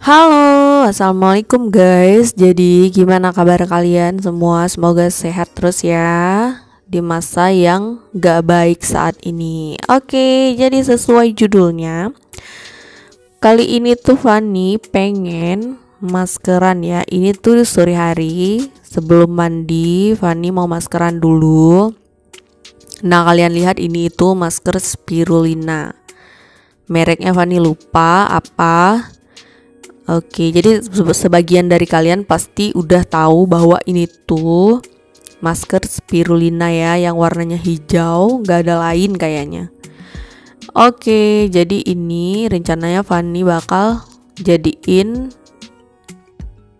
Halo, assalamualaikum guys. Jadi gimana kabar kalian semua? Semoga sehat terus ya di masa yang gak baik saat ini. Oke, jadi sesuai judulnya, kali ini tuh Fanny pengen maskeran ya. Ini tuh sore hari sebelum mandi, Fanny mau maskeran dulu. Nah, kalian lihat ini itu masker spirulina. Mereknya Fanny lupa apa. Oke, jadi sebagian dari kalian pasti udah tahu bahwa ini tuh masker spirulina ya, yang warnanya hijau, gak ada lain kayaknya. Oke, jadi ini rencananya Fanny bakal jadiin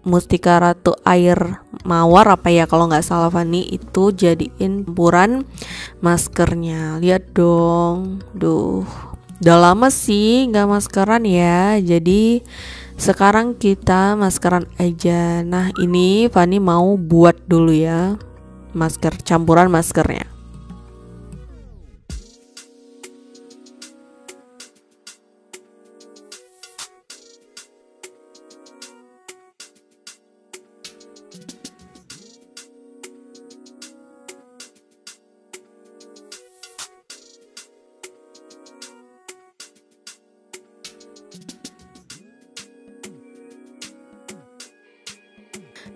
Mustika Ratu air mawar apa ya, kalau nggak salah Fanny itu jadiin campuran maskernya. Lihat dong, duh, udah lama sih nggak maskeran ya, jadi sekarang kita maskeran aja. Nah, ini Fanny mau buat dulu ya masker, campuran maskernya.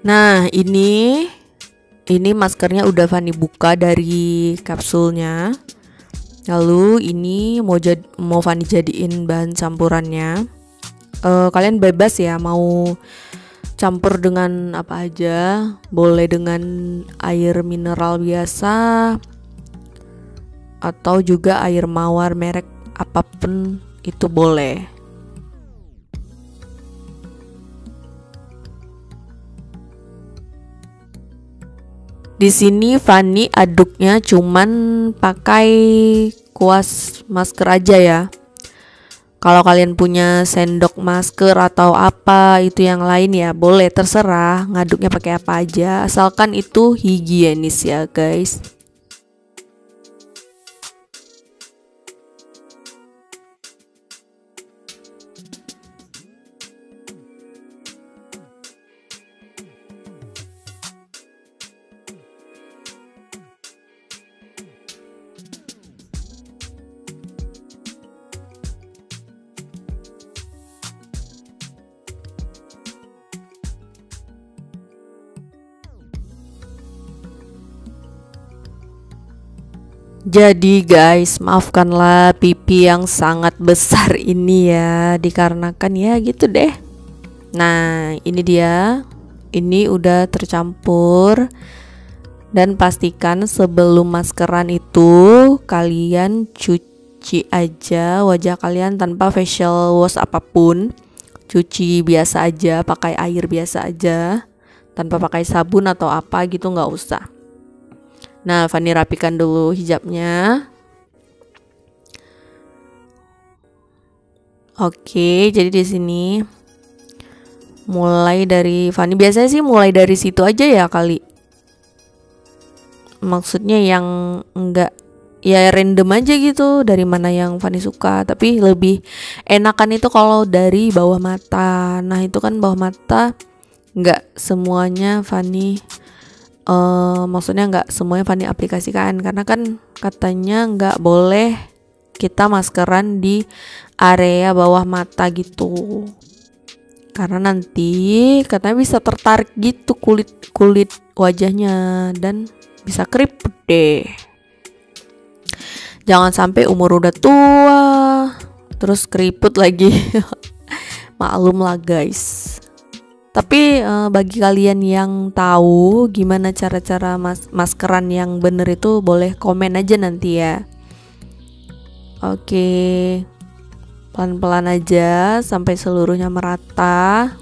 Nah, ini maskernya udah Fanny buka dari kapsulnya. Lalu ini mau Fanny jadiin bahan campurannya. Kalian bebas ya mau campur dengan apa aja. Boleh dengan air mineral biasa atau juga air mawar merek apapun itu boleh. Di sini Fanny aduknya cuman pakai kuas masker aja ya. Kalau kalian punya sendok masker atau apa itu yang lain ya boleh, terserah ngaduknya pakai apa aja, asalkan itu higienis ya guys. Jadi guys, maafkanlah pipi yang sangat besar ini ya, dikarenakan ya gitu deh. Nah, ini dia. Ini udah tercampur. Dan pastikan sebelum maskeran itu kalian cuci aja wajah kalian tanpa facial wash apapun. Cuci biasa aja, pakai air biasa aja, tanpa pakai sabun atau apa gitu, nggak usah. Nah, Fanny rapikan dulu hijabnya. Oke, jadi di sini mulai dari Fanny biasanya sih mulai dari situ aja ya kali. Maksudnya yang enggak ya random aja gitu, dari mana yang Fanny suka. Tapi lebih enakan itu kalau dari bawah mata. Nah, itu kan bawah mata enggak semuanya Fanny maksudnya nggak semuanya Fanny aplikasikan, karena kan katanya nggak boleh kita maskeran di area bawah mata gitu. Karena nanti katanya bisa tertarik gitu kulit wajahnya dan bisa keriput deh. Jangan sampai umur udah tua terus keriput lagi. Maklum lah guys. Tapi bagi kalian yang tahu gimana cara-cara maskeran yang bener itu, boleh komen aja nanti ya. Oke. Pelan-pelan aja sampai seluruhnya merata.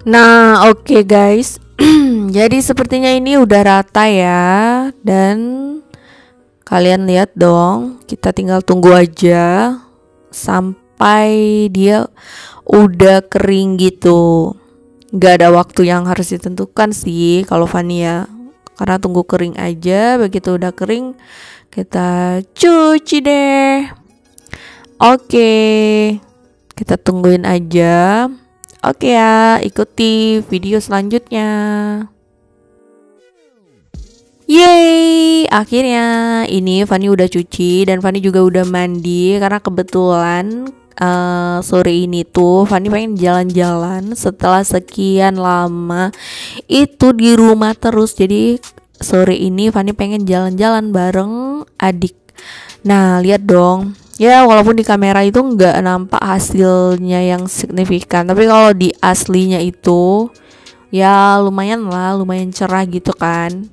Nah, oke guys. Jadi sepertinya ini udah rata ya. Dan kalian lihat dong, kita tinggal tunggu aja sampai dia udah kering gitu. Gak ada waktu yang harus ditentukan sih kalau Fanny ya. Karena tunggu kering aja. Begitu udah kering, kita cuci deh. Oke, kita tungguin aja. Oke ya, ikuti video selanjutnya. Yeay, akhirnya ini Fanny udah cuci dan Fanny juga udah mandi. Karena kebetulan sore ini tuh Fanny pengen jalan-jalan setelah sekian lama itu di rumah terus. Jadi sore ini Fanny pengen jalan-jalan bareng adik. Nah, lihat dong. Ya, walaupun di kamera itu nggak nampak hasilnya yang signifikan, tapi kalau di aslinya itu ya lumayan lah, lumayan cerah gitu kan.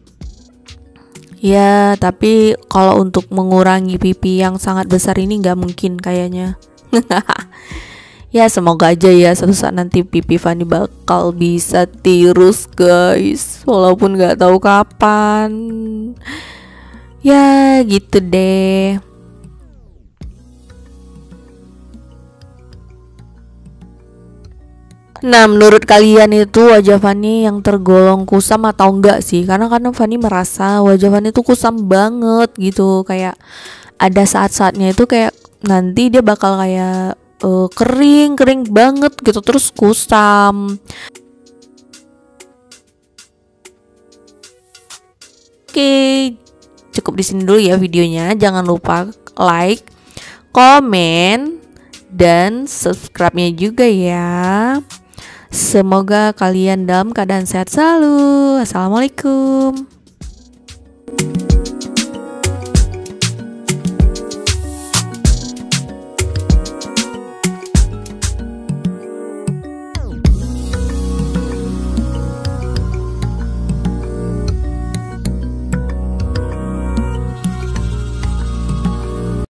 Ya, tapi kalau untuk mengurangi pipi yang sangat besar ini nggak mungkin kayaknya. Ya, semoga aja ya suatu saat nanti pipi Fanny bakal bisa tirus guys, walaupun nggak tahu kapan. Ya, gitu deh. Nah, menurut kalian itu wajah Fanny yang tergolong kusam atau enggak sih? Karena Fanny merasa wajah Fanny itu kusam banget gitu. Kayak ada saat-saatnya itu kayak nanti dia bakal kayak kering banget gitu, terus kusam. Oke, cukup di sini dulu ya videonya. Jangan lupa like, komen, dan subscribe-nya juga ya. Semoga kalian dalam keadaan sehat selalu. Assalamualaikum.